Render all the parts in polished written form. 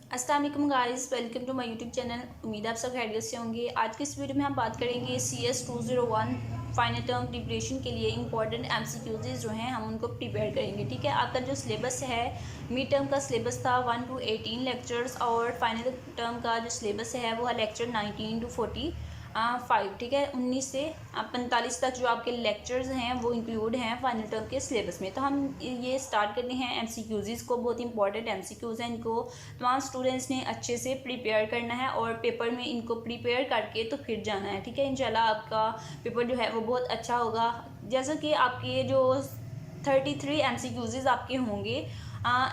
अस्सलाम वालेकुम guys, welcome to my YouTube channel. उम्मीद है आप सब खैरियत से होंगे। आज की इस वीडियो में हम बात करेंगे CS 201 फाइनल टर्म प्रिपरेशन के लिए इंपॉर्टेंट MCQs जो हैं हम उनको प्रिपेयर करेंगे। ठीक है, आपका जो सिलेबस है मिड टर्म का सिलेबस था 1 to 18 लेक्चर्स और फाइनल टर्म का जो सिलेबस है वो है लेक्चर 19 to 45। ठीक है, 19 से 45 तक जो आपके लेक्चर्स हैं वो इंक्लूड हैं फाइनल टर्म के सिलेबस में। तो हम ये स्टार्ट करते हैं MCQs को। बहुत इंपॉर्टेंट MCQs हैं, इनको तमाम स्टूडेंट्स ने अच्छे से प्रिपेयर करना है और पेपर में इनको प्रिपेयर करके तो फिर जाना है। ठीक है, इंशाल्लाह आपका पेपर जो है वो बहुत अच्छा होगा। जैसा कि आपके जो 33 MCQs आपके होंगे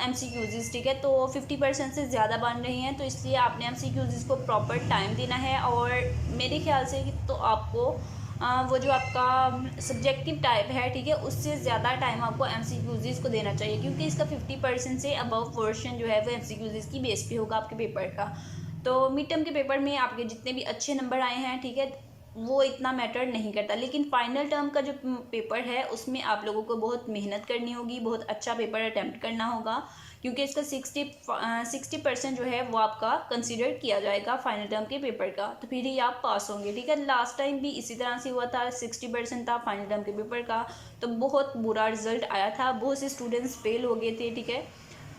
MCQs, ठीक है, तो 50% से ज़्यादा बन रही हैं, तो इसलिए आपने MCQs को प्रॉपर टाइम देना है। और मेरे ख्याल से तो आपको वो जो आपका सब्जेक्टिव टाइप है, ठीक है, उससे ज़्यादा टाइम आपको MCQs को देना चाहिए, क्योंकि इसका 50% से अबव पोर्शन जो है वो MCQs की बेस पे होगा आपके पेपर का। तो मिड टर्म के पेपर में आपके जितने भी अच्छे नंबर आए हैं, ठीक है, वो इतना मैटर नहीं करता, लेकिन फाइनल टर्म का जो पेपर है उसमें आप लोगों को बहुत मेहनत करनी होगी, बहुत अच्छा पेपर अटैम्प्ट करना होगा, क्योंकि इसका 60% जो है वो आपका कंसीडर किया जाएगा फाइनल टर्म के पेपर का, तो फिर ही आप पास होंगे। ठीक है, लास्ट टाइम भी इसी तरह से हुआ था, 60% था फाइनल टर्म के पेपर का, तो बहुत बुरा रिजल्ट आया था, बहुत से स्टूडेंट्स फेल हो गए थे। ठीक है,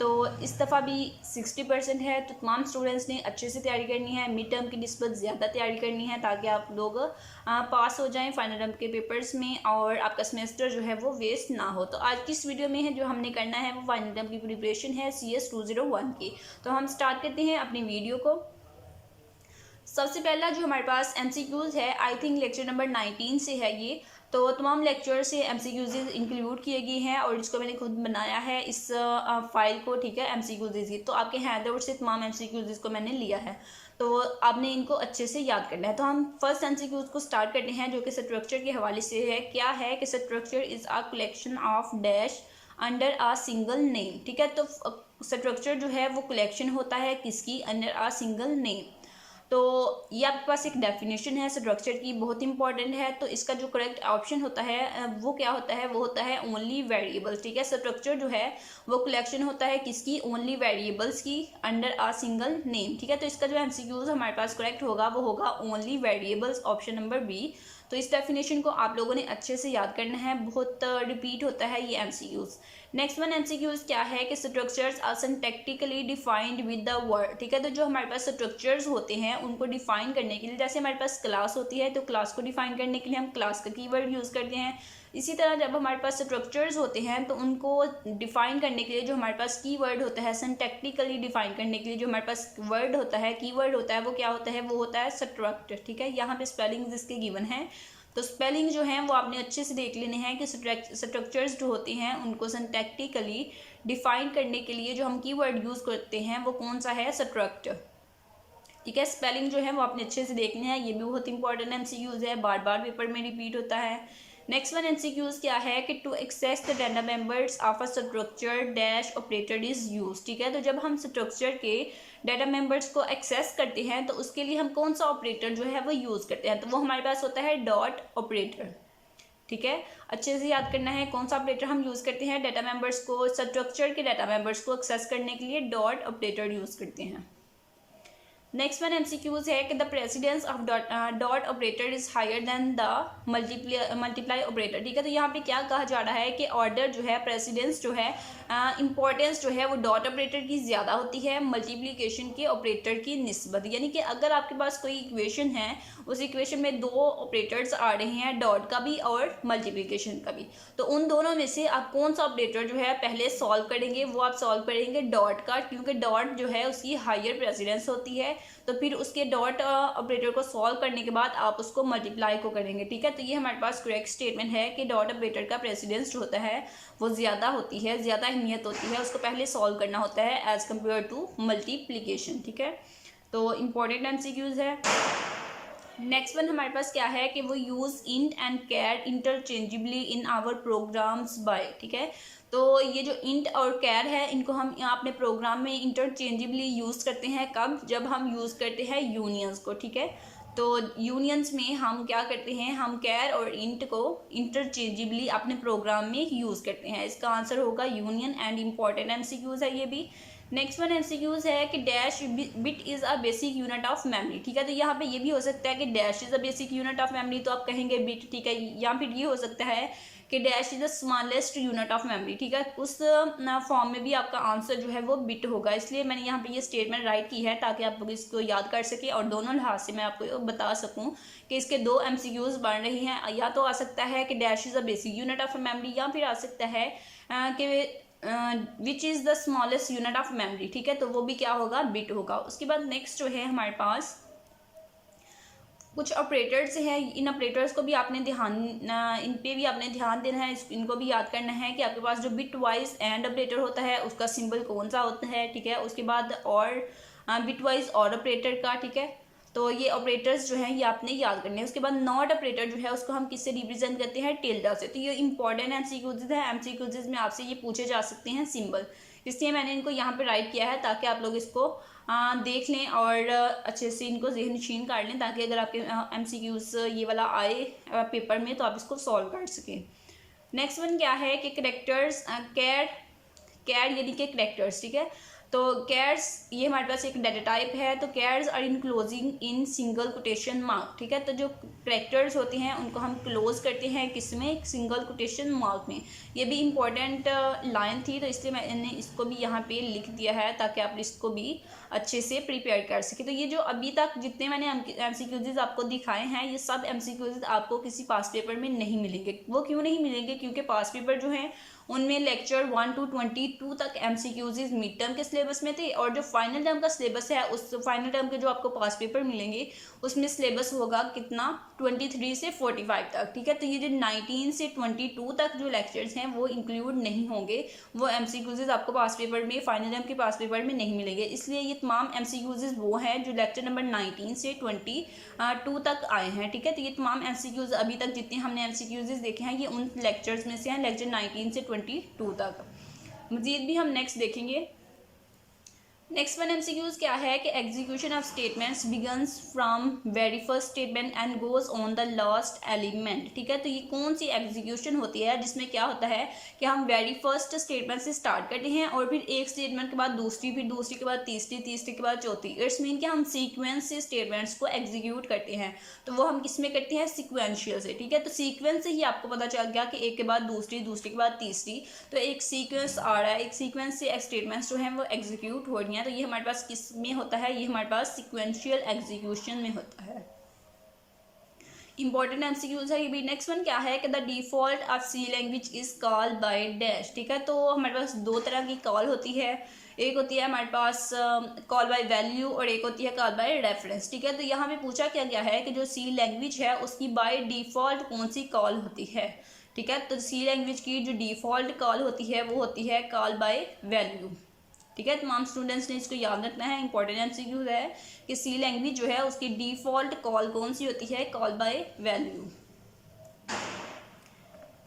तो इस दफ़ा भी 60% है, तो तमाम स्टूडेंट्स ने अच्छे से तैयारी करनी है, मिड टर्म की निस्बत ज़्यादा तैयारी करनी है, ताकि आप लोग पास हो जाएं फाइनल टर्म के पेपर्स में और आपका सेमेस्टर जो है वो वेस्ट ना हो। तो आज की इस वीडियो में है जो हमने करना है वो फाइनल टर्म की प्रिपरेशन है CS 201 की। तो हम स्टार्ट करते हैं अपनी वीडियो को। सबसे पहला जो हमारे पास MCQs है, आई थिंक लेक्चर नंबर 19 से है ये। तो तमाम लेक्चर से MCQs इंक्लूड किए गए हैं और इसको मैंने खुद बनाया है इस फाइल को। ठीक है, MCQs की तो आपके हैंडआउट से तमाम MCQs को मैंने लिया है, तो आपने इनको अच्छे से याद करना है। तो हम फर्स्ट MCQs को स्टार्ट करते हैं, जो कि स्ट्रक्चर के हवाले से है। क्या है कि structure is a collection of dash under a single name. ठीक है, तो स्ट्रक्चर जो है वो कलेक्शन होता है किसकी, अंडर आ सिंगल नेम। तो ये आपके पास एक डेफिनेशन है स्ट्रक्चर की, बहुत इंपॉर्टेंट है। तो इसका जो करेक्ट ऑप्शन होता है वो क्या होता है, वो होता है ओनली वेरिएबल्स। ठीक है, स्ट्रक्चर जो है वो कलेक्शन होता है किसकी, ओनली वेरिएबल्स की, अंडर अ सिंगल नेम। ठीक है, तो इसका जो MCQs हमारे पास करेक्ट होगा वो होगा only variables, option number B. तो इस डेफिनेशन को आप लोगों ने अच्छे से याद करना है, बहुत रिपीट होता है ये MCQs। नेक्स्ट वन MCQs क्या है कि structures are syntactically defined with the word. ठीक है, तो जो हमारे पास स्ट्रक्चर्स होते हैं उनको डिफाइन करने के लिए, जैसे हमारे पास क्लास होती है तो क्लास को डिफाइन करने के लिए हम क्लास का कीवर्ड यूज़ करते हैं। इसी तरह जब हमारे पास स्ट्रक्चर्स होते हैं तो उनको डिफाइन करने के लिए जो हमारे पास कीवर्ड होता है, सिंटैक्टिकली डिफाइन करने के लिए जो हमारे पास वर्ड होता है, कीवर्ड होता है, वो क्या होता है, वो होता है स्ट्रक्ट। ठीक है, यहाँ पे स्पेलिंग इसके गिवन है, तो स्पेलिंग जो है वो आपने अच्छे से देख लेने हैं कि स्ट्रक्चर्स जो होते हैं उनको सिंटैक्टिकली डिफाइन करने के लिए जो हम कीवर्ड यूज़ करते हैं वो कौन सा है, स्ट्रक्ट। ठीक है, स्पेलिंग जो है वो आपने अच्छे से देखने हैं, ये भी बहुत इंपॉर्टेंट MCQs है, बार बार पेपर में रिपीट होता है। नेक्स्ट वन MCQs क्या है कि to access the data members of a structure dash operator is use. ठीक है, तो जब हम स्ट्रक्चर के डाटा मेंबर्स को एक्सेस करते हैं तो उसके लिए हम कौन सा ऑपरेटर जो है वो यूज़ करते हैं, तो वो हमारे पास होता है डॉट ऑपरेटर। ठीक है, अच्छे से याद करना है कौन सा ऑपरेटर हम यूज़ करते हैं, डाटा मेंबर्स को, स्ट्रक्चर के डाटा मेंबर्स को एक्सेस करने के लिए डॉट ऑपरेटर यूज़ करते हैं। नेक्स्ट वन MCQs है कि the precedence of dot operator is higher than the multiply operator. ठीक है, तो यहाँ पे क्या कहा जा रहा है कि ऑर्डर जो है, प्रेसिडेंस जो है, इंपॉर्टेंस जो है वो डॉट ऑपरेटर की ज़्यादा होती है मल्टीप्लिकेशन के ऑपरेटर की निस्बत। यानी कि अगर आपके पास कोई इक्वेशन है, उस इक्वेशन में दो ऑपरेटर्स आ रहे हैं, डॉट का भी और मल्टीप्लिकेशन का भी, तो उन दोनों में से आप कौन सा ऑपरेटर जो है पहले सॉल्व करेंगे, वो आप सॉल्व करेंगे डॉट का, क्योंकि डॉट जो है उसकी हायर प्रेसिडेंस होती है। तो फिर उसके डॉट ऑपरेटर को सॉल्व करने के बाद आप उसको मल्टीप्लाई को करेंगे। ठीक है, तो ये हमारे पास करेक्ट स्टेटमेंट है कि डॉट ऑपरेटर का प्रेसिडेंस जो होता है वो ज़्यादा होती है, ज़्यादा अहमियत होती है, उसको पहले सॉल्व करना होता है एज़ कम्पेयर टू मल्टीप्लिकेशन। ठीक है, तो इम्पॉर्टेंट MCQs है। नेक्स्ट वन हमारे पास क्या है कि वो use int and char interchangeably in our programs by. ठीक है, तो ये जो इंट और कैर है इनको हम यहाँ अपने प्रोग्राम में इंटरचेंजेबली यूज़ करते हैं, कब, जब हम यूज़ करते हैं यूनियंस को। ठीक है, तो यूनियंस में हम क्या करते हैं, हम कैर और इंट को इंटरचेंजेबली अपने प्रोग्राम में यूज़ करते हैं। इसका आंसर होगा यूनियन एंड इम्पॉर्टेंट MCQs है ये भी। नेक्स्ट वन एमसीक्यूज है कि dash bit is a basic unit of memory, ठीक है। तो यहाँ पे ये भी हो सकता है कि dash is a basic unit of memory, तो आप कहेंगे बिट, ठीक है। या फिर ये हो सकता है कि dash is the smallest unit of memory, ठीक है। उस फॉर्म में भी आपका आंसर जो है वो बिट होगा, इसलिए मैंने यहाँ पे ये स्टेटमेंट राइट की है ताकि आप लोग इसको याद कर सकें और दोनों लिहाज से मैं आपको बता सकूँ कि इसके दो एमसीक्यूज बन रही हैं। या तो आ सकता है कि dash is a basic unit of memory, या फिर आ सकता है कि which is the smallest unit of memory, ठीक है। तो वो भी क्या होगा, बिट होगा। उसके बाद नेक्स्ट जो है हमारे पास कुछ ऑपरेटर्स हैं। इन ऑपरेटर्स को भी आपने इन पे भी आपने ध्यान देना है, इनको भी याद करना है कि आपके पास जो बिट वाइज एंड ऑपरेटर होता है उसका सिंबल कौन सा होता है, ठीक है। उसके बाद और बिट वाइज और ऑपरेटर का, ठीक है। तो ये ऑपरेटर्स जो हैं ये आपने याद करने हैं। उसके बाद नॉट ऑपरेटर जो है उसको हम किससे रिप्रेजेंट करते हैं, टिल्डा से। तो ये इंपॉर्टेंट एमसीक्यूज है, एमसीक्यूज में आपसे ये पूछे जा सकते हैं सिंबल, इसलिए मैंने इनको यहाँ पे राइट किया है ताकि आप लोग इसको देख लें और अच्छे से इनको ज़हनशीन कर लें, ताकि अगर आपके एमसीक्यूज ये वाला आए पेपर में तो आप इसको सॉल्व कर सकें। नेक्स्ट वन क्या है कि करेक्टर्स, कैर यानी कि करेक्टर्स, ठीक है। तो कैर्स ये हमारे पास एक डाटा टाइप है। तो chars are enclosing in single quotation mark, ठीक है। तो जो करेक्टर्स होते हैं उनको हम क्लोज करते हैं किसमें, सिंगल कोटेशन मार्क में। ये भी इम्पोर्टेंट लाइन थी, तो इसलिए मैंने इसको भी यहाँ पे लिख दिया है ताकि आप इसको भी अच्छे से प्रिपेयर कर सके। तो ये जो अभी तक जितने मैंने एमसीक्यूज आपको दिखाए हैं ये सब एमसीक्यूज आपको किसी पास पेपर में नहीं मिलेंगे। वो क्यों नहीं मिलेंगे, क्योंकि पास पेपर जो है उनमें लेक्चर 1 to 22 तक एमसीक्यूज मिड टर्म के सिलेबस में थे, और जो फाइनल टर्म का सिलेबस है उस फाइनल टर्म के जो आपको पास पेपर मिलेंगे उसमें सिलेबस होगा कितना, 23 से 45 तक, ठीक है। तो ये जो 19 से 22 तक जो लेक्चर्स हैं वो इंक्लूड नहीं होंगे, वो एमसीक्यूज आपको पास पेपर में, फाइनल टर्म के पास पेपर में नहीं मिलेंगे। इसलिए ये तमाम एमसीक्यूज वो हैं जो लेक्चर नंबर 19 से 22 तक आए हैं, ठीक है। तो ये तमाम एमसीक्यूज अभी तक जितने हमने एमसीक्यूज देखे हैं ये उन लेक्चर्स में से हैं, लेक्चर 19 से 22 तक। मजीद भी हम नेक्स्ट देखेंगे। नेक्स्ट वन एमसीक्यूज क्या है कि execution of statements begins from very first statement and goes on the last element, ठीक है। तो ये कौन सी एग्जीक्यूशन होती है जिसमें क्या होता है कि हम वेरी फर्स्ट स्टेटमेंट से स्टार्ट करते हैं और फिर एक स्टेटमेंट के बाद दूसरी, फिर दूसरी के बाद तीसरी, तीसरी के बाद चौथी। इट्स मीन कि हम सीक्वेंस से स्टेटमेंट्स को एग्जीक्यूट करते हैं। तो वो हम किस में करते हैं, सिक्वेंशियल से, ठीक है। तो सीक्वेंस से ही आपको पता चल गया कि एक के बाद दूसरी, दूसरी के बाद तीसरी, तो एक सीक्वेंस आ रहा है, एक सीक्वेंस से स्टेटमेंट्स जो हैं वो एग्जीक्यूट हो रही हैं। तो ये हमारे पास किस में होता है, ये हमारे पास सिक्वेंशियल एग्जीक्यूशन में होता है। इंपॉर्टेंट एमसीक्यूज है ये भी। नेक्स्ट वन क्या है कि the default of C language is call by dash, ठीक है। तो हमारे पास दो तरह की कॉल होती है, एक होती है हमारे पास कॉल बाय वैल्यू और एक होती है कॉल बाय रेफरेंस, ठीक है। तो यहाँ पे पूछा क्या गया है कि जो सी लैंग्वेज है उसकी बाय डिफॉल्ट कौन सी कॉल होती है, ठीक है। तो सी लैंग्वेज की जो डिफॉल्ट कॉल होती है वो होती है कॉल बाय वैल्यू, ठीक है। तमाम स्टूडेंट्स ने इसको याद रखना है, इंपॉर्टेंट एमसीक्यू है कि सी लैंग्वेज जो है उसकी डिफॉल्ट कॉल कौन सी होती है, call by value.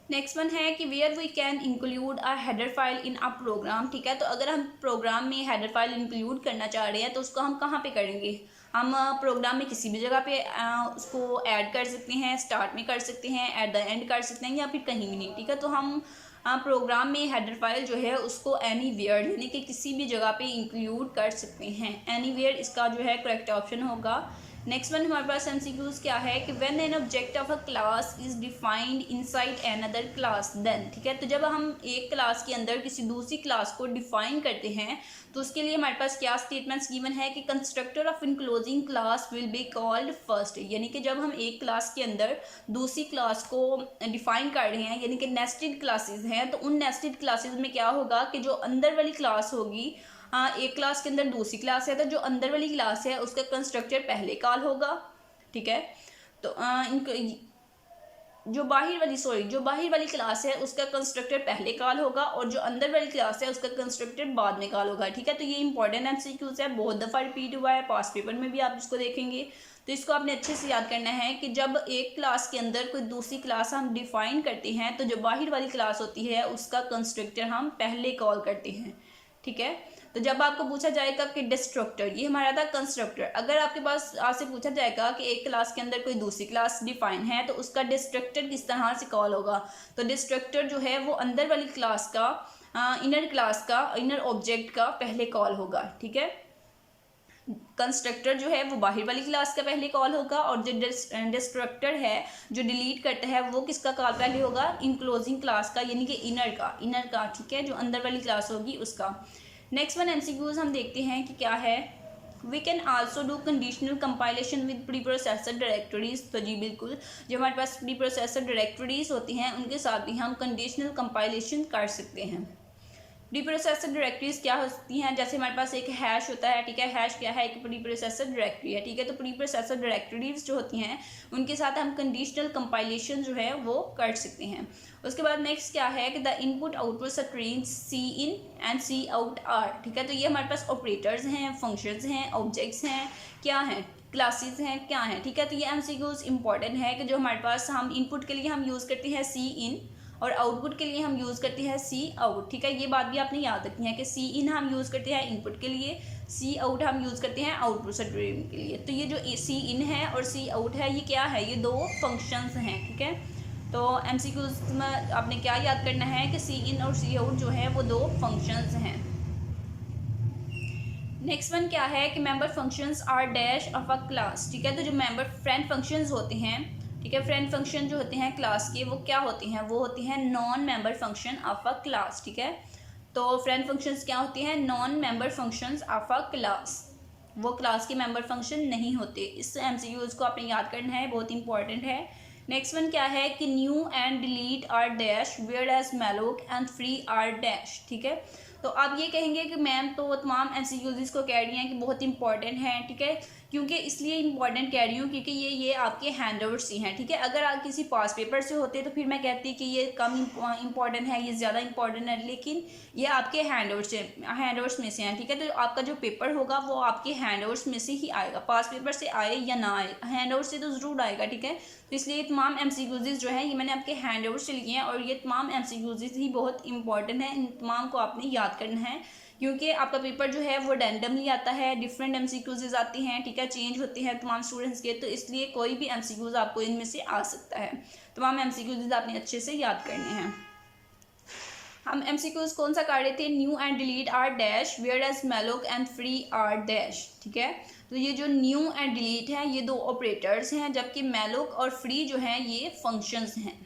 Next one है कि where we can include a header file in a program, ठीक है। तो अगर हम प्रोग्राम में हेडर फाइल इंक्लूड करना चाह रहे हैं तो उसको हम कहाँ पे करेंगे, हम प्रोग्राम में किसी भी जगह पे उसको ऐड कर सकते हैं, स्टार्ट में कर सकते हैं, एट द एंड कर सकते हैं, या फिर कहीं भी नहीं, ठीक है। तो हम प्रोग्राम में हेडर फाइल जो है उसको एनीवेयर यानी कि किसी भी जगह पे इंक्लूड कर सकते हैं। एनीवेयर इसका जो है करेक्ट ऑप्शन होगा। नेक्स्ट वन हमारे पास एमसीक्यूज क्या है कि when an object of a class is defined inside another class then, ठीक है। तो जब हम एक क्लास के अंदर किसी दूसरी क्लास को डिफाइन करते हैं तो उसके लिए हमारे पास क्या स्टेटमेंट्स गिवन है कि constructor of enclosing class will be called first, यानी कि जब हम एक क्लास के अंदर दूसरी क्लास को डिफाइन कर रहे हैं यानी कि नेस्टेड क्लासेस हैं, तो उन नेस्टेड क्लासेस में क्या होगा कि जो अंदर वाली क्लास होगी, एक क्लास के अंदर दूसरी क्लास है तो जो अंदर वाली क्लास है उसका कंस्ट्रक्टर पहले कॉल होगा, ठीक है। तो इनको जो बाहर वाली क्लास है उसका कंस्ट्रक्टर पहले कॉल होगा और जो अंदर वाली क्लास है उसका कंस्ट्रक्टर बाद में कॉल होगा, ठीक है। तो ये इंपॉर्टेंट एमसीक्यूज है, बहुत दफ़ा रिपीट हुआ है, पास पेपर में भी आप इसको देखेंगे। तो इसको आपने अच्छे से याद करना है कि जब एक क्लास के अंदर कोई दूसरी क्लास हम डिफाइन करते हैं तो जो बाहर वाली क्लास होती है उसका कंस्ट्रक्टर हम पहले कॉल करते हैं, ठीक है। तो जब आपको पूछा जाएगा कि डिस्ट्रक्टर, ये हमारा था कंस्ट्रक्टर, अगर आपके पास आपसे पूछा जाएगा कि एक क्लास के अंदर कोई दूसरी क्लास डिफाइन है तो उसका डिस्ट्रक्टर किस तरह से कॉल होगा, तो डिस्ट्रक्टर जो है वो अंदर वाली क्लास का इनर क्लास का, इनर ऑब्जेक्ट का पहले कॉल होगा, ठीक है। कंस्ट्रक्टर जो है वो बाहर वाली क्लास का पहले कॉल होगा, और जो डिस्ट्रक्टर है जो डिलीट करता है वो किसका कॉल पहले होगा, इनक्लोजिंग क्लास का, यानी कि इनर का, ठीक है, जो अंदर वाली क्लास होगी उसका। नेक्स्ट वन एमसीक्यूज हम देखते हैं कि क्या है। We can also do conditional compilation with pre processor directories. तो जी बिल्कुल, जो हमारे पास प्री प्रोसेसर डायरेक्टरीज होती हैं उनके साथ भी हम कंडीशनल कंपाइलेशन कर सकते हैं। प्री प्रोसेसर डायरेक्टरीज क्या होती हैं, जैसे हमारे पास एक हैश होता है, ठीक है, हैश क्या है, एक प्री प्रोसेसर डायरेक्टरी है, ठीक है। तो प्री प्रोसेसर डायरेक्टरीज जो होती हैं उनके साथ हम कंडीशनल कंपाइलेशन जो है वो कर सकते हैं। उसके बाद नेक्स्ट क्या है कि the input output stream cin and cout are, ठीक है। तो ये हमारे पास ऑपरेटर्स हैं, फंक्शंस हैं, ऑब्जेक्ट्स हैं, क्या हैं, क्लासेस हैं, क्या हैं, ठीक है। तो ये एमसीक्यूज इंपॉर्टेंट है कि जो हमारे पास हम इनपुट के लिए हम यूज़ करते हैं सी इन, और आउटपुट के लिए हम यूज़ करते हैं सी आउट, ठीक है। ये बात भी आपने याद रखनी है कि सी इन हम यूज़ करते हैं इनपुट के लिए, सी आउट हम यूज़ करते हैं आउटपुट स्ट्रीम के लिए। तो ये जो सी इन है और सी आउट है ये क्या है, ये दो फंक्शंस हैं, ठीक है। तो एमसीक्यूज में आपने क्या याद करना है कि सी इन और सी आउट जो है वो दो फंक्शंस हैं। नेक्स्ट वन क्या है कि member functions are dash of a class, ठीक है। तो जो मेंबर फ्रेंड फंक्शंस होते हैं, ठीक है, फ्रेंड फंक्शन जो होते हैं क्लास के वो क्या होते हैं, वो होती हैं non member function of a class, ठीक है। तो फ्रेंड फंक्शंस क्या होती हैं, non member functions of a class, वो क्लास के मेंबर फंक्शन नहीं होते। इस एमसीक्यूज को आपने याद करना है, बहुत इंपॉर्टेंट है। नेक्स्ट वन क्या है कि new and delete are dash whereas malloc and free are dash, ठीक है। तो आप ये कहेंगे कि मैम तो तमाम एमसीक्यूज को कह रही हैं कि बहुत इंपॉर्टेंट हैं, ठीक है, क्योंकि इसलिए इंपॉर्टेंट कह रही हूँ क्योंकि ये आपके हैंडआउट्स ही हैं, ठीक है। अगर आप किसी पास पेपर से होते तो फिर मैं कहती कि ये कम इंपॉर्टेंट है, ये ज़्यादा इंपॉर्टेंट है, लेकिन ये आपके हैंडआउट्स में से हैं, ठीक है। तो आपका जो पेपर होगा वो आपके हैंडआउट्स में से ही आएगा, पास पेपर से आए या ना आए, हैंडआउट से तो ज़रूर आएगा, ठीक है। तो इसलिए तमाम एमसीक्यूज जो है ये मैंने आपके हैंडआउट से लिए हैं, और ये तमाम एमसीक्यूज ही बहुत इंपॉर्टेंट है, इन तमाम को आपने याद करना है, क्योंकि आपका पेपर जो है वो रैंडमली आता है, डिफरेंट एमसीक्यूज आती हैं, ठीक है, चेंज होते हैं तमाम स्टूडेंट्स के, तो इसलिए कोई भी एमसीक्यूज आपको इनमें से आ सकता है। तमाम एमसीक्यूज आपने अच्छे से याद करने हैं। हम एमसीक्यूज कौन सा कर रहे थे, new and delete are dash whereas malloc and free are dash, ठीक है। तो ये जो न्यू एंड डिलीट है ये दो ऑपरेटर्स हैं, जबकि मैलोक और फ्री जो हैं ये फंक्शंस हैं।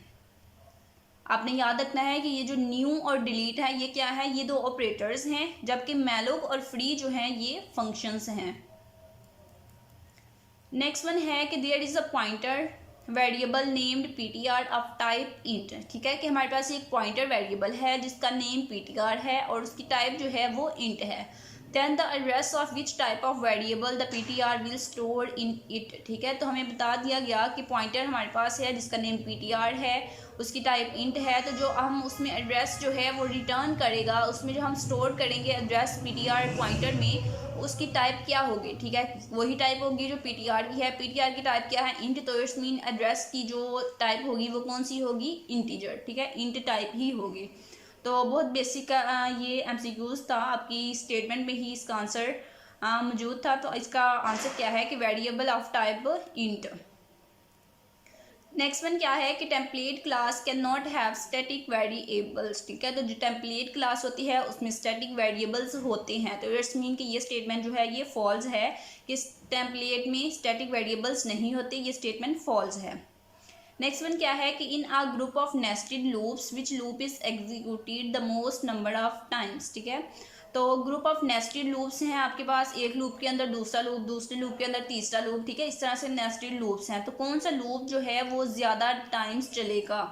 आपने याद रखना है कि ये जो न्यू और डिलीट है ये क्या है, ये दो ऑपरेटर्स हैं, जबकि मैलोक और फ्री जो हैं ये फंक्शंस हैं। नेक्स्ट वन है कि there is a pointer variable named ptr of type int, ठीक है, कि हमारे पास एक पॉइंटर वेरिएबल है जिसका नेम ptr है और उसकी टाइप जो है वो इंट है। Then the address of which type of variable the ptr will store in it, ठीक है। तो हमें बता दिया गया कि पॉइंटर हमारे पास है जिसका नेम ptr है, उसकी टाइप इंट है, तो जो हम उसमें एड्रेस जो है वो रिटर्न करेगा, उसमें जो हम स्टोर करेंगे एड्रेस ptr पॉइंटर में, उसकी टाइप क्या होगी, ठीक है, वही टाइप होगी जो ptr की है। ptr की टाइप क्या है, इंट, तो इट्स मीन एड्रेस की जो टाइप होगी वो कौन सी होगी, इंटीजर, ठीक है, इंट टाइप ही होगी। तो बहुत बेसिक ये एमसीक्यूज था, आपकी स्टेटमेंट में ही इसका आंसर मौजूद था। तो इसका आंसर क्या है कि variable of type int. Next one क्या है कि template class can not have static variables, ठीक है। तो जो टेम्पलेट क्लास होती है उसमें स्टैटिक वेरिएबल्स होते हैं, तो इट्स मीन कि ये स्टेटमेंट जो है ये फॉल्स है कि टेम्पलेट में स्टैटिक वेरिएबल्स नहीं होते, ये स्टेटमेंट फॉल्स है। नेक्स्ट वन क्या है कि in a group of nested loops which loop is executed the most number of times, ठीक है। तो ग्रुप ऑफ नेस्टेड लूप्स हैं आपके पास, एक लूप के अंदर दूसरा लूप, दूसरे लूप के अंदर तीसरा लूप, ठीक है, इस तरह से नेस्टेड लूप्स हैं। तो कौन सा लूप जो है वो ज़्यादा टाइम्स चलेगा,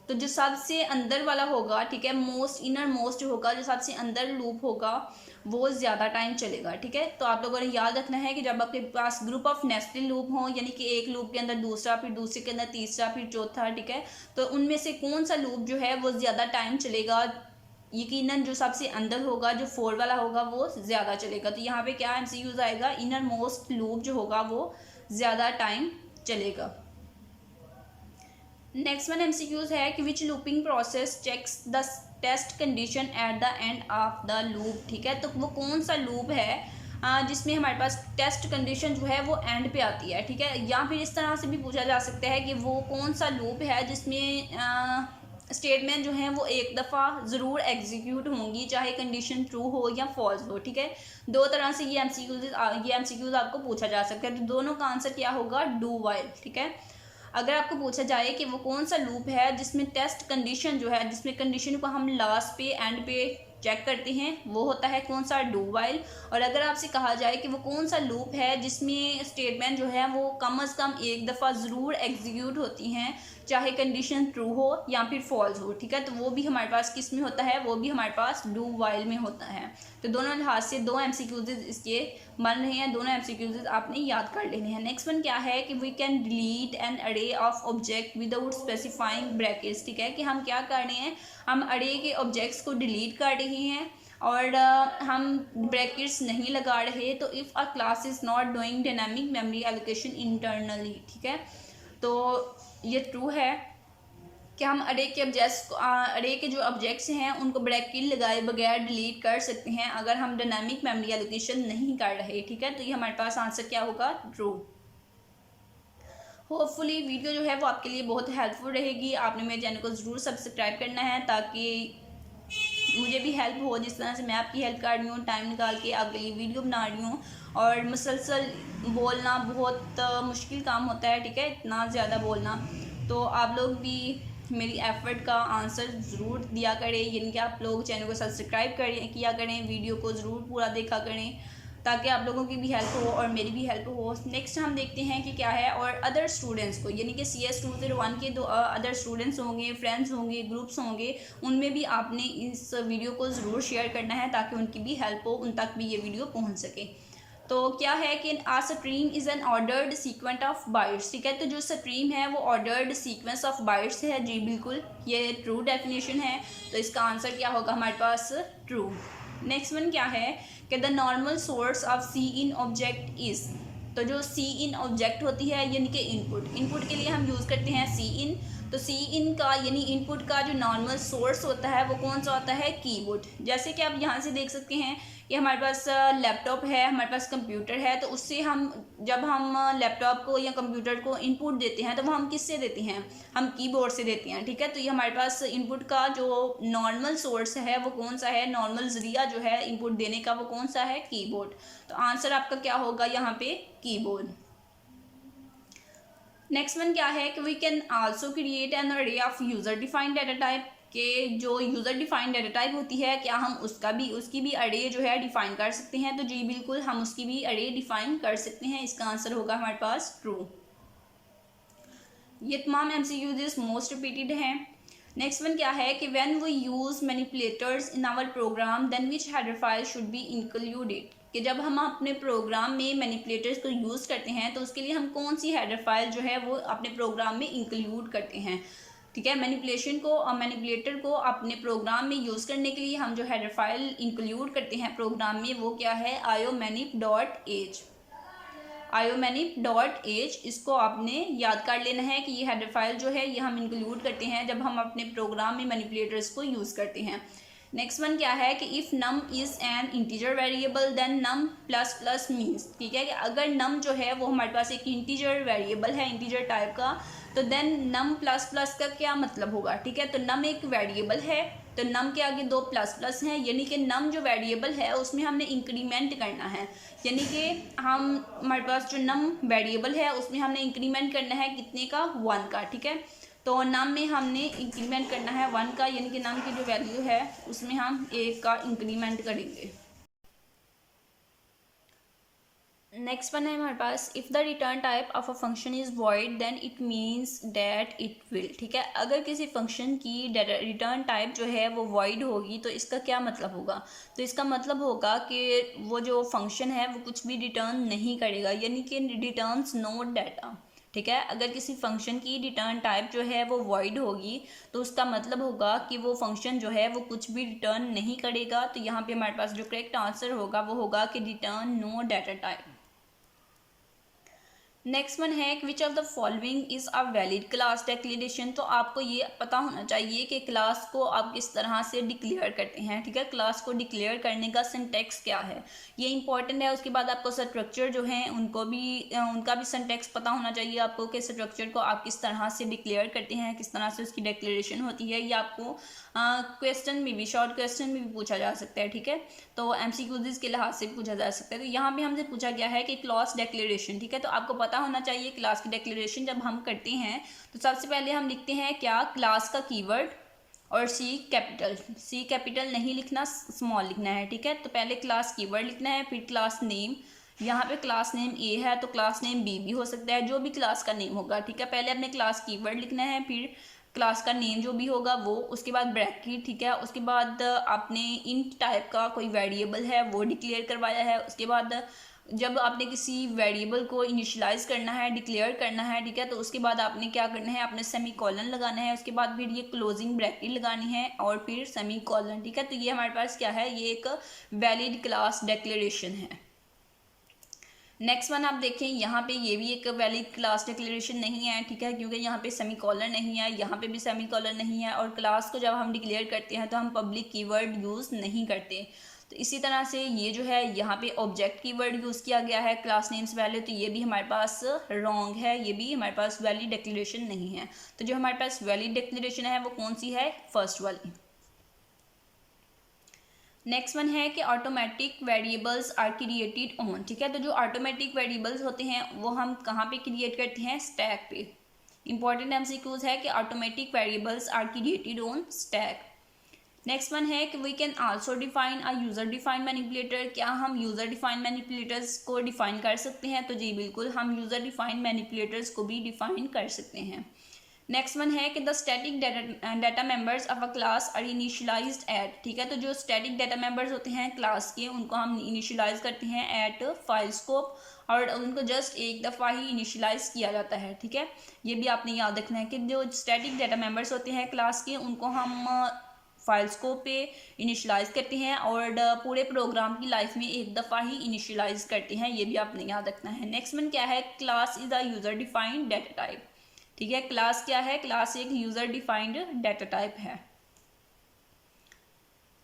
तो जो सबसे अंदर वाला होगा, ठीक है, मोस्ट इनर मोस्ट होगा, जो सबसे अंदर लूप होगा वो ज़्यादा टाइम चलेगा, ठीक है। तो आप लोगों ने याद रखना है कि जब आपके पास ग्रुप ऑफ नेस्टेड लूप हो, यानी कि एक लूप के अंदर दूसरा, फिर दूसरे के अंदर तीसरा, फिर चौथा, ठीक है, तो उनमें से कौन सा लूप जो है वो ज़्यादा टाइम चलेगा, यकीनन जो सबसे अंदर होगा, जो 4 वाला होगा वो ज़्यादा चलेगा। तो यहाँ पे क्या एमसीक्यूज आएगा, इनर मोस्ट लूप जो होगा वो ज़्यादा टाइम चलेगा। नेक्स्ट वन एमसीक्यूज है कि which looping process checks the test condition at the end of the loop, ठीक है। तो वो कौन सा लूप है जिसमें हमारे पास टेस्ट कंडीशन जो है वो एंड पे आती है, ठीक है। या फिर इस तरह से भी पूछा जा सकता है कि वो कौन सा लूप है जिसमें स्टेटमेंट जो हैं वो एक दफ़ा ज़रूर एग्जीक्यूट होंगी, चाहे कंडीशन ट्रू हो या फॉल्स हो, ठीक है। दो तरह से ये एमसीक्यूज आपको पूछा जा सकता है, तो दोनों का आंसर क्या होगा, डू वाइल, ठीक है। अगर आपको पूछा जाए कि वो कौन सा लूप है जिसमें टेस्ट कंडीशन जो है, जिसमें कंडीशन को हम लास्ट पे एंड पे चेक करते हैं, वो होता है कौन सा, डू वाइल। और अगर आपसे कहा जाए कि वो कौन सा लूप है जिसमें स्टेटमेंट जो है वो कम अज़ कम एक दफ़ा ज़रूर एग्जीक्यूट होती हैं, चाहे कंडीशन ट्रू हो या फिर फॉल्स हो, ठीक है, तो वो भी हमारे पास किस में होता है, वो भी हमारे पास डू वाइल में होता है। तो दोनों लिहाज से दो एमसीक्यूज इसके बन रहे हैं, दोनों एमसीक्यूज आपने याद कर लेने हैं। नेक्स्ट वन क्या है कि we can delete N array of object without specifying brackets, ठीक है, कि हम क्या कर रहे हैं, हम अरे के ऑब्जेक्ट्स को डिलीट कर रहे हैं और हम ब्रैकेट्स नहीं लगा रहे। तो if a class is not doing dynamic memory allocation internally, ठीक है, तो ये ट्रू है कि हम अरे के जो ऑब्जेक्ट्स हैं उनको ब्रैकेट लगाए बगैर डिलीट कर सकते हैं अगर हम डायनामिक मेमोरी एलोकेशन नहीं कर रहे, ठीक है। तो ये हमारे पास आंसर क्या होगा, ट्रू। होपफुली वीडियो जो है वो आपके लिए बहुत हेल्पफुल रहेगी। आपने मेरे चैनल को ज़रूर सब्सक्राइब करना है ताकि मुझे भी हेल्प हो, जिस तरह से मैं आपकी हेल्प कर रही हूँ, टाइम निकाल के आपके लिए वीडियो बना रही हूँ। और मुसलसल बोलना बहुत मुश्किल काम होता है, ठीक है, इतना ज़्यादा बोलना। तो आप लोग भी मेरी एफ़र्ट का आंसर ज़रूर दिया करें, यानी कि आप लोग चैनल को सब्सक्राइब किया करें, वीडियो को ज़रूर पूरा देखा करें ताकि आप लोगों की भी हेल्प हो और मेरी भी हेल्प हो। नेक्स्ट हम देखते हैं कि क्या है, और अदर स्टूडेंट्स को, यानी कि CS 201 के दो अदर स्टूडेंट्स होंगे, फ्रेंड्स होंगे, ग्रुप्स होंगे, उनमें भी आपने इस वीडियो को ज़रूर शेयर करना है ताकि उनकी भी हेल्प हो, उन तक भी ये वीडियो पहुंच सके। तो क्या है कि a stream is an ordered sequence of bytes, ठीक है, तो जो स्ट्रीम है वो ऑर्डर्ड सीक्वेंस ऑफ बाइट्स है, जी बिल्कुल, ये ट्रू डेफिनेशन है। तो इसका आंसर क्या होगा हमारे पास, ट्रू। नेक्स्ट वन क्या है कि the normal source of C in object is, तो जो सी इन ऑब्जेक्ट होती है यानी कि इनपुट के लिए हम यूज़ करते हैं सी इन। तो सी इन का यानी इनपुट का जो नॉर्मल सोर्स होता है वो कौन सा होता है, कीबोर्ड। जैसे कि आप यहाँ से देख सकते हैं कि हमारे पास लैपटॉप है, हमारे पास कंप्यूटर है, तो उससे हम जब हम लैपटॉप को या कंप्यूटर को इनपुट देते हैं तो वो हम किससे देते हैं, हम कीबोर्ड से देते हैं, ठीक है। तो ये हमारे पास इनपुट का जो नॉर्मल सोर्स है वो कौन सा है, नॉर्मल ज़रिया जो है इनपुट देने का वो कौन सा है, कीबोर्ड। तो आंसर आपका क्या होगा यहाँ पे, कीबोर्ड। नेक्स्ट वन क्या है कि we can also create an array of user defined data type, के जो यूज़र डिफाइंड डाटा टाइप होती है क्या हम उसकी भी अरे जो है डिफाइन कर सकते हैं, तो जी बिल्कुल हम उसकी भी अरे डिफाइन कर सकते हैं। इसका आंसर होगा हमारे पास ट्रू। ये तमाम MCQs मोस्ट रिपीटेड हैं। नेक्स्ट वन क्या है कि when we use manipulators in our program then which header file should be included, कि जब हम अपने प्रोग्राम में मैनिपुलेटर्स को यूज़ करते हैं तो उसके लिए हम कौन सी हेडर फाइल जो है वो अपने प्रोग्राम में इंक्लूड करते हैं, ठीक है। मैनिपुलेटर को अपने प्रोग्राम में यूज़ करने के लिए हम जो हेडर फाइल इंक्लूड करते हैं प्रोग्राम में वो क्या है, iomanip.h। iomanip.h, इसको आपने याद कर लेना है कि ये हेडर फाइल जो है ये हम इंक्लूड करते हैं जब हम अपने प्रोग्राम में मैनिपुलेटर्स को यूज़ करते हैं। नेक्स्ट वन क्या है कि if num is an integer variable then num plus plus means, ठीक है, कि अगर नम जो है वो हमारे पास एक इंटीजर वेरिएबल है, इंटीजर टाइप का, तो देन नम प्लस प्लस का क्या मतलब होगा, ठीक है। तो नम एक वेरिएबल है, तो नम के आगे दो प्लस प्लस हैं, यानी कि नम जो वेरिएबल है उसमें हमने इंक्रीमेंट करना है, यानी कि हमारे पास जो नम वेरिएबल है उसमें हमने इंक्रीमेंट करना है कितने का, 1 का, ठीक है। तो नम में हमने इंक्रीमेंट करना है 1 का, यानी कि नम की जो वैल्यू है उसमें हम 1 का इंक्रीमेंट करेंगे। नेक्स्ट वन है हमारे पास, if the return type of a function is void then it means that it will, ठीक है। अगर किसी फंक्शन की रिटर्न टाइप जो है वो वॉइड होगी तो इसका क्या मतलब होगा, तो इसका मतलब होगा कि वो जो फंक्शन है वो कुछ भी रिटर्न नहीं करेगा, यानी कि रिटर्न्स नो डाटा, ठीक है। अगर किसी फंक्शन की रिटर्न टाइप जो है वो वॉइड होगी तो उसका मतलब होगा कि वो फंक्शन जो है वो कुछ भी रिटर्न नहीं करेगा। तो यहाँ पे हमारे पास जो करेक्ट आंसर होगा वो होगा कि return no data type. Next one है which of the following is a valid class declaration. तो आपको ये पता होना चाहिए कि क्लास को आप किस तरह से डिक्लेयर करते हैं, ठीक है। क्लास को डिक्लेयर करने का सिंटैक्स क्या है, ये इंपॉर्टेंट है। उसके बाद आपको स्ट्रक्चर जो है उनका भी सिंटैक्स पता होना चाहिए आपको, कि स्ट्रक्चर को आप किस तरह से डिक्लेयर करते हैं, किस तरह से उसकी डिक्लेरेशन होती है। ये आपको क्वेश्चन में भी, शॉर्ट क्वेश्चन में भी पूछा जा सकता है, ठीक है। तो एमसीक्यूज के लिहाज से भी पूछा जा सकता है। तो यहाँ पे हमसे पूछा गया है कि क्लास डिक्लेरेशन, ठीक है। तो आपको पता होना चाहिए क्लास की डिक्लेरेशन जब हम करते हैं तो सबसे पहले हम लिखते हैं क्या, क्लास का कीवर्ड और सी कैपिटल नहीं लिखना, स्मॉल लिखना है, ठीक है। तो पहले क्लास कीवर्ड लिखना है, फिर क्लास नेम। यहाँ पे क्लास नेम ए है तो क्लास नेम बी भी हो सकता है, जो भी क्लास का नेम होगा, ठीक है। पहले अपने क्लास कीवर्ड लिखना है, फिर क्लास का नेम जो भी होगा वो, उसके बाद ब्रैकेट, ठीक है। उसके बाद आपने इंट टाइप का कोई वेरिएबल है वो डिक्लेयर करवाया है। उसके बाद जब आपने किसी वेरिएबल को इनिशियलाइज करना है, डिक्लेयर करना है, ठीक है, तो उसके बाद आपने क्या करना है, आपने सेमी कॉलन लगाना है। उसके बाद फिर ये क्लोजिंग ब्रैकेट लगानी है और फिर सेमी कॉलन, ठीक है। तो ये हमारे पास क्या है, ये एक वैलिड क्लास डिक्लेरेशन है। नेक्स्ट वन आप देखें, यहाँ पे ये भी एक वैलिड क्लास डिक्लेरेशन नहीं है, ठीक है, क्योंकि यहाँ पे सेमी कॉलन नहीं है, यहाँ पे भी सेमी कॉलन नहीं है। और क्लास को जब हम डिक्लेयर करते हैं तो हम पब्लिक कीवर्ड यूज़ नहीं करते। तो इसी तरह से ये जो है यहाँ पे ऑब्जेक्ट कीवर्ड यूज़ किया गया है क्लास नेम्स वैल्यू, तो ये भी हमारे पास रॉन्ग है, ये भी हमारे पास वैलिड डिक्लेरेशन नहीं है। तो जो हमारे पास वैलिड डिक्लेरेशन है वो कौन सी है, फर्स्ट वाली। नेक्स्ट वन है कि automatic variables are created on, ठीक है। तो जो ऑटोमेटिक वेरिएबल्स होते हैं वो हम कहाँ पे क्रिएट करते हैं, स्टैक पे। इंपॉर्टेंट एमसीक्यूज है कि automatic variables are created on stack. Next one है कि we can also define a user defined manipulator. क्या हम यूज़र डिफाइंड मैनिपुलेटर्स को डिफाइन कर सकते हैं, तो जी बिल्कुल, हम यूज़र डिफाइंड मैनिपुलेटर्स को भी डिफाइन कर सकते हैं। नेक्स्ट वन है कि the static data members of a class are initialized at, ठीक है। तो जो स्टैटिक डाटा मेंबर्स होते हैं क्लास के, उनको हम इनिशियलाइज करते हैं एट फाइल स्कोप, और उनको जस्ट एक दफ़ा ही इनिशियलाइज किया जाता है, ठीक है। ये भी आपने याद रखना है कि जो स्टैटिक डाटा मेंबर्स होते हैं क्लास के, उनको हम फाइल स्कोप पे इनिशियलाइज करते हैं और पूरे प्रोग्राम की लाइफ में एक दफ़ा ही इनिशियलाइज करते हैं, ये भी आपने याद रखना है। नेक्स्ट वन क्या है, class is a user defined data type, ठीक है। क्लास क्या है, क्लास एक यूज़र डिफाइंड डाटा टाइप है।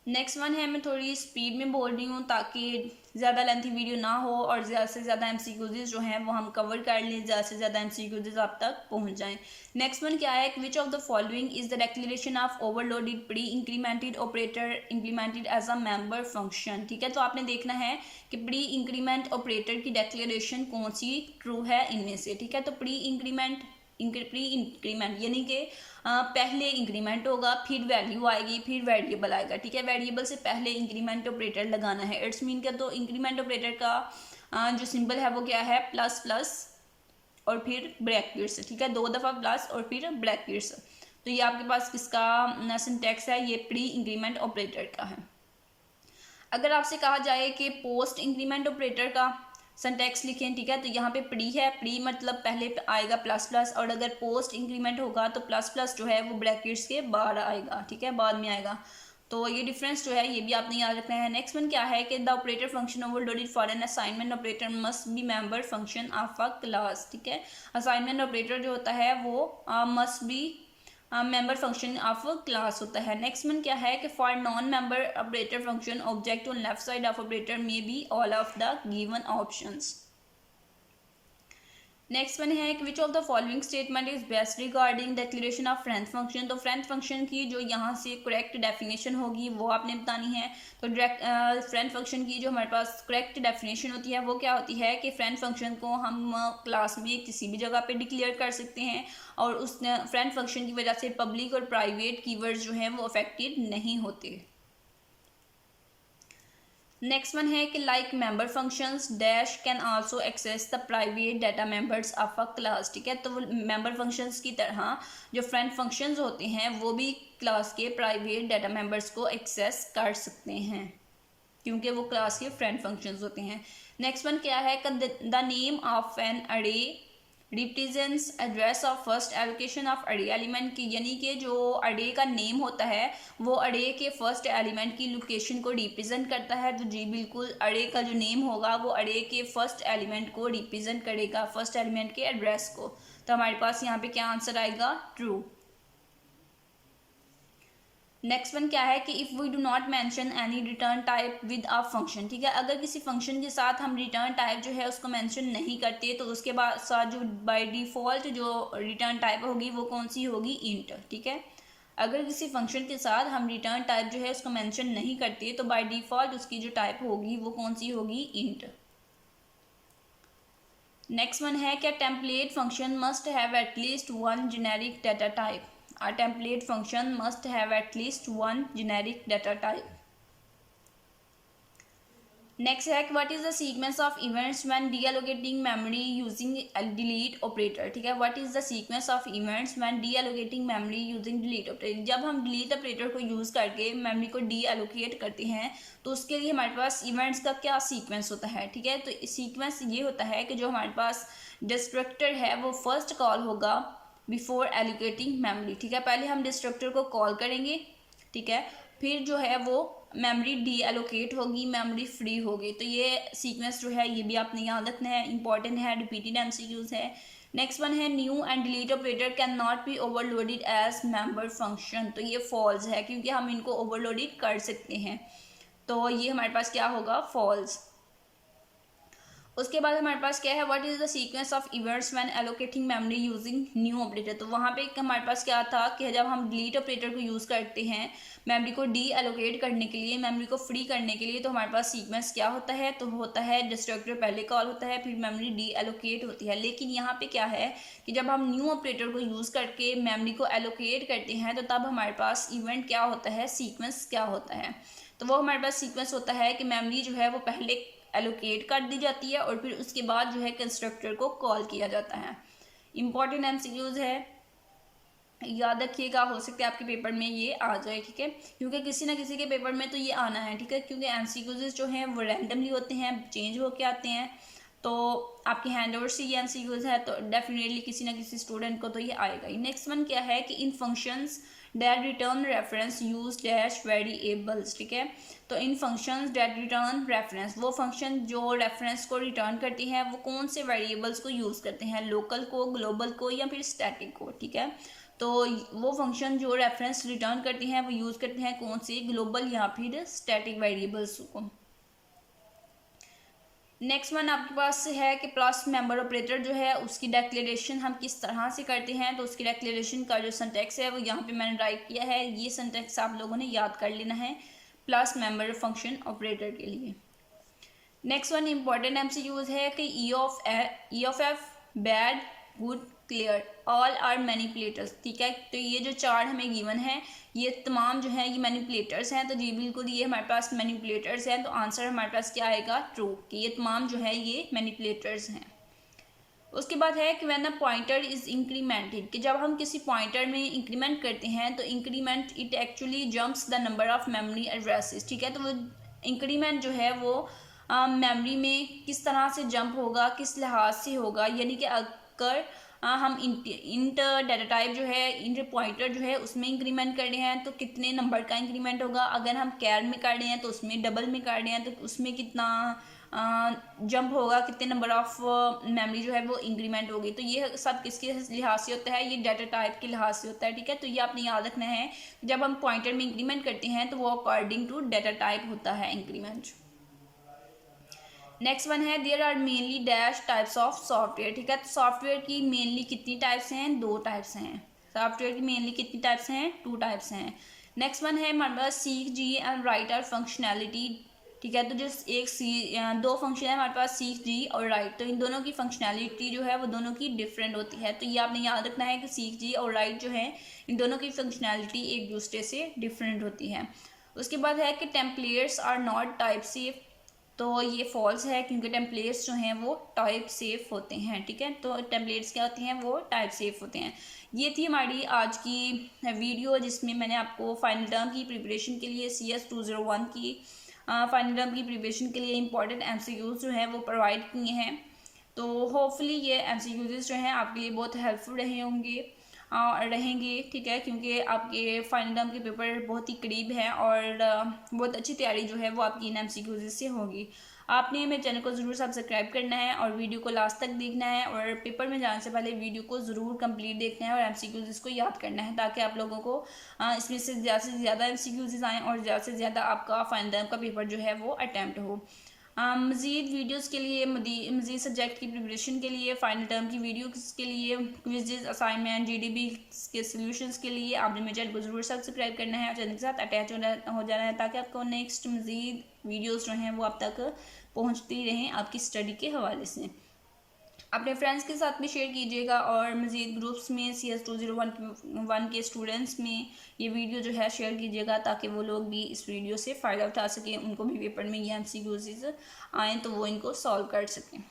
नेक्स्ट वन है, मैं थोड़ी स्पीड में बोल रही हूँ ताकि ज़्यादा लेंथी वीडियो ना हो और ज़्यादा से ज़्यादा एमसीक्यूज जो हैं वो हम कवर कर लें, ज़्यादा से ज़्यादा एमसीक्यूज आप तक पहुँच जाएं। नेक्स्ट वन क्या है, which of the following is the declaration of overloaded pre incremented operator implemented as a member function, ठीक है। तो आपने देखना है कि प्री इंक्रीमेंट ऑपरेटर की डिक्लेरेशन कौन सी ट्रू है इनमें से, ठीक है। तो प्री इंक्रीमेंट यानी कि पहले इंक्रीमेंट होगा, फिर वैल्यू आएगी, फिर वेरिएबल आएगा, ठीक है। वेरिएबल से पहले इंक्रीमेंट ऑपरेटर लगाना है, इट्स मीन का। तो इंक्रीमेंट ऑपरेटर का जो सिंबल है वो क्या है, प्लस प्लस और फिर ब्रैकेट्स, ठीक है, 2 दफ़ा प्लस और फिर ब्रैकेट्स। तो ये आपके पास किसका सिंटैक्स है, ये प्री इंक्रीमेंट ऑपरेटर का है। अगर आपसे कहा जाए कि पोस्ट इंक्रीमेंट ऑपरेटर का सिंटैक्स लिखें, ठीक है, तो यहाँ पे प्री है, प्री मतलब पहले आएगा प्लस प्लस, और अगर पोस्ट इंक्रीमेंट होगा तो प्लस प्लस जो है वो ब्रैकेट्स के बाद आएगा, ठीक है, बाद में आएगा। तो ये डिफरेंस जो है ये भी आपने याद रखना है। नेक्स्ट वन क्या है कि the operator function overloaded for an assignment operator must be member function of a class, ठीक है। असाइनमेंट ऑपरेटर जो होता है वो must be member function of class होता है। नेक्स्ट वन क्या है कि for non member operator function object on left side of operator may be all of the given options. Next one है कि विच of the following statement is best regarding declaration of French function. तो French function की जो यहाँ से correct definition होगी वो आपने बतानी है। तो फ्रेंच फंक्शन की जो हमारे पास करेक्ट डेफिनेशन होती है वो क्या होती है कि फ्रेंच फंक्शन को हम क्लास में किसी भी जगह पे डिक्लेयर कर सकते हैं और उस फ्रेंच फंक्शन की वजह से पब्लिक और प्राइवेट कीवर्ड्स जो हैं वो अफेक्टेड नहीं होते। नेक्स्ट वन है कि like member functions dash can also access the private data members of a class, ठीक है। तो मेंबर फंक्शंस की तरह जो फ्रेंड फंक्शंस होते हैं वो भी क्लास के प्राइवेट डाटा मेंबर्स को एक्सेस कर सकते हैं क्योंकि वो क्लास के फ्रेंड फंक्शंस होते हैं। नेक्स्ट वन क्या है कि द नेम ऑफ एन अरे represents address of first allocation of अरे एलिमेंट की, यानी कि जो अरे का नेम होता है वो अरे के फर्स्ट एलिमेंट की लोकेशन को रिप्रेजेंट करता है। तो जी बिल्कुल, अरे का जो नेम होगा वो अरे के फर्स्ट एलिमेंट को रिप्रेजेंट करेगा, फर्स्ट एलिमेंट के एड्रेस को। तो हमारे पास यहाँ पे क्या आंसर आएगा? ट्रू। नेक्स्ट वन क्या है कि if we do not mention any return type with a function, ठीक है, अगर किसी फंक्शन के साथ हम रिटर्न टाइप जो है उसको मेंशन नहीं करते तो उसके बाद साथ जो बाय डिफ़ॉल्ट जो रिटर्न टाइप होगी वो कौन सी होगी? इंट। ठीक है, अगर किसी फंक्शन के साथ हम रिटर्न टाइप जो है उसको मेंशन नहीं करते तो बाय डिफ़ॉल्ट उसकी जो टाइप होगी वो कौन सी होगी? इंट। नेक्स्ट वन है क्या template function must have at least one generic data type. A template function must have at least one generic data type. Next है what is the sequence of events when deallocating memory using delete operator। ठीक है, what is the sequence of events when deallocating memory using delete operator। जब हम delete operator को use करके memory को deallocate करते हैं तो उसके लिए हमारे पास इवेंट्स का क्या सीक्वेंस होता है? ठीक है, तो सीक्वेंस ये होता है कि जो हमारे पास डिस्ट्रक्टर है वो फर्स्ट कॉल होगा बिफोर एलोकेटिंग मेमोरी। ठीक है, पहले हम डिस्ट्रक्टर को कॉल करेंगे, ठीक है, फिर जो है वो मेमोरी डी एलोकेट होगी, मेमोरी फ्री होगी। तो ये सीक्वेंस जो है ये भी आपने याद रखना है, इंपॉर्टेंट है, रिपीटेड एमसीक्यूज है। नेक्स्ट वन है new and delete operator can not be overloaded as member function. तो ये फॉल्स है क्योंकि हम इनको ओवरलोडेड कर सकते हैं, तो ये हमारे पास क्या होगा? फॉल्स। उसके बाद हमारे पास क्या है? What is the sequence of events when allocating memory using new operator. तो वहाँ पे हमारे पास क्या था कि जब हम डिलीट ऑपरेटर को यूज़ करते हैं मेमोरी को डी एलोकेट करने के लिए, मेमोरी को फ्री करने के लिए, तो हमारे पास सीक्वेंस क्या होता है? तो होता है डिस्ट्रक्टर पहले कॉल होता है, फिर मेमोरी डी एलोकेट होती है। लेकिन यहाँ पे क्या है कि जब हम न्यू ऑपरेटर को यूज़ करके मेमोरी को एलोकेट करते हैं तो तब हमारे पास इवेंट क्या होता है? सीक्वेंस क्या होता है? तो वो हमारे पास सीक्वेंस होता है कि मेमोरी जो है वो पहले एलोकेट कर दी जाती है और फिर उसके बाद जो है कंस्ट्रक्टर को कॉल किया जाता है। इंपॉर्टेंट एमसीक्यूज है, याद रखिएगा, हो सकता है आपके पेपर में ये आ जाए। ठीक है, क्योंकि किसी ना किसी के पेपर में तो ये आना है। ठीक है, क्योंकि एमसीक्यूज जो हैं वो रैंडमली होते हैं, चेंज होके आते हैं, तो आपके हैंड ओवर से ये एमसीक्यूज है तो डेफिनेटली किसी ना किसी स्टूडेंट को तो ये आएगा ही। नेक्स्ट वन क्या है कि in functions that return reference use dash variables. ठीक है, तो in functions that return reference, वो फंक्शन जो रेफरेंस को रिटर्न करती हैं वो कौन से वेरिएबल्स को यूज़ करते हैं? लोकल को, ग्लोबल को, या फिर स्टैटिक को। ठीक है, तो वो फंक्शन जो रेफरेंस रिटर्न करती हैं वो यूज़ करते हैं कौन से? ग्लोबल या फिर स्टैटिक वेरिएबल्स को। नेक्स्ट वन आपके पास है कि प्लस मेंबर ऑपरेटर जो है उसकी डिक्लेरेशन हम किस तरह से करते हैं। तो उसकी डिक्लेरेशन का जो सिंटैक्स है वो यहाँ पे मैंने राइट किया है, ये सिंटैक्स आप लोगों ने याद कर लेना है प्लस मेंबर फंक्शन ऑपरेटर के लिए। नेक्स्ट वन इंपॉर्टेंट एमसीक्यूज है कि eof bad, good, clear, all are manipulators. ठीक है, तो ये जो चार हमें गिवन है ये तमाम जो है ये मैनिपुलेटर्स हैं। तो जी बिल्कुल ये हमारे पास मैनिपुलेटर्स हैं, तो आंसर हमारे पास क्या आएगा? ट्रू, कि ये तमाम जो है ये मैनिपुलेटर्स हैं। उसके बाद है कि when a pointer is incremented, कि जब हम किसी पॉइंटर में इंक्रीमेंट करते हैं तो increment it actually jumps the number of memory addresses. ठीक है, तो वो इंक्रीमेंट जो है वो मेमोरी में किस तरह से जंप होगा, किस लिहाज से होगा, यानी कि अगर हम इंट डाटा टाइप जो है इंट पॉइंटर जो है उसमें इंक्रीमेंट कर रहे हैं तो कितने नंबर का इंक्रीमेंट होगा, अगर हम कैर में कर रहे हैं तो उसमें डबल में कर रहे हैं तो उसमें कितना जंप होगा, कितने नंबर ऑफ मेमोरी जो है वो इंक्रीमेंट होगी। तो ये सब किसके लिहाज से होता है? ये डाटा टाइप के लिहाज से होता है। ठीक है, तो ये आपने याद रखना है, जब हम पॉइंटर में इंक्रीमेंट करते हैं तो वो अकॉर्डिंग टू डाटा टाइप होता है इंक्रीमेंट। नेक्स्ट वन है there are mainly dash types of software. ठीक है, तो सॉफ्टवेयर की मेनली कितनी टाइप्स हैं? 2 टाइप्स हैं। सॉफ्टवेयर की मेनली कितनी टाइप्स हैं? 2 टाइप्स हैं। नेक्स्ट वन है हमारे पास seek, G and write are functionality. ठीक है, तो जिस दो फंक्शन है हमारे पास सीक, जी और राइट, तो इन दोनों की फंक्शनैलिटी जो है वो दोनों की डिफरेंट होती है। तो ये आपने याद रखना है कि सीक, जी और राइट जो है इन दोनों की फंक्शनैलिटी एक दूसरे से डिफरेंट होती है। उसके बाद है कि templates are not type safe. तो ये फॉल्स है क्योंकि टेम्पलेट्स जो हैं वो टाइप सेफ होते हैं। ठीक है, तो टेम्पलेट्स क्या होती हैं? वो टाइप सेफ होते हैं। ये थी हमारी आज की वीडियो जिसमें मैंने आपको फाइनल टर्म की प्रिपरेशन के लिए CS 201 की फाइनल टर्म की प्रिपरेशन के लिए इंपॉर्टेंट MCQs जो हैं वो प्रोवाइड किए हैं। तो होपफुली ये MCQs जो हैं आपके लिए बहुत हेल्पफुल रहेंगे, ठीक है, क्योंकि आपके फाइनल टर्म के पेपर बहुत ही करीब हैं और बहुत अच्छी तैयारी जो है वो आपकी इन MCQs से होगी। आपने मेरे चैनल को ज़रूर सब्सक्राइब करना है और वीडियो को लास्ट तक देखना है और पेपर में जाने से पहले वीडियो को ज़रूर कंप्लीट देखना है और MCQs को याद करना है, ताकि आप लोगों को इसमें से ज़्यादा MCQs आएँ और ज़्यादा से ज़्यादा आपका फाइनल टर्म का पेपर जो है वो अटैम्प्ट हो। मज़ीद वीडियोस के लिए, मज़ीद सब्जेक्ट की प्रिपरेशन के लिए, फ़ाइनल टर्म की वीडियोस के लिए, क्विज़ेस, असाइनमेंट, GDB के सॉल्यूशंस के लिए आपने मेरे चैनल को ज़रूर सब्सक्राइब करना है और चैनल के साथ अटैच हो जाना है, ताकि आपको नेक्स्ट मज़ीद वीडियोस जो हैं वो आप तक पहुँचती रहें आपकी स्टडी के हवाले से। अपने फ्रेंड्स के साथ भी शेयर कीजिएगा और मज़ीद ग्रुप्स में CS 201 के स्टूडेंट्स में ये वीडियो जो है शेयर कीजिएगा, ताकि वो लोग भी इस वीडियो से फ़ायदा उठा सकें, उनको भी पेपर में ये MCQs आएँ तो वो इनको सॉल्व कर सकें।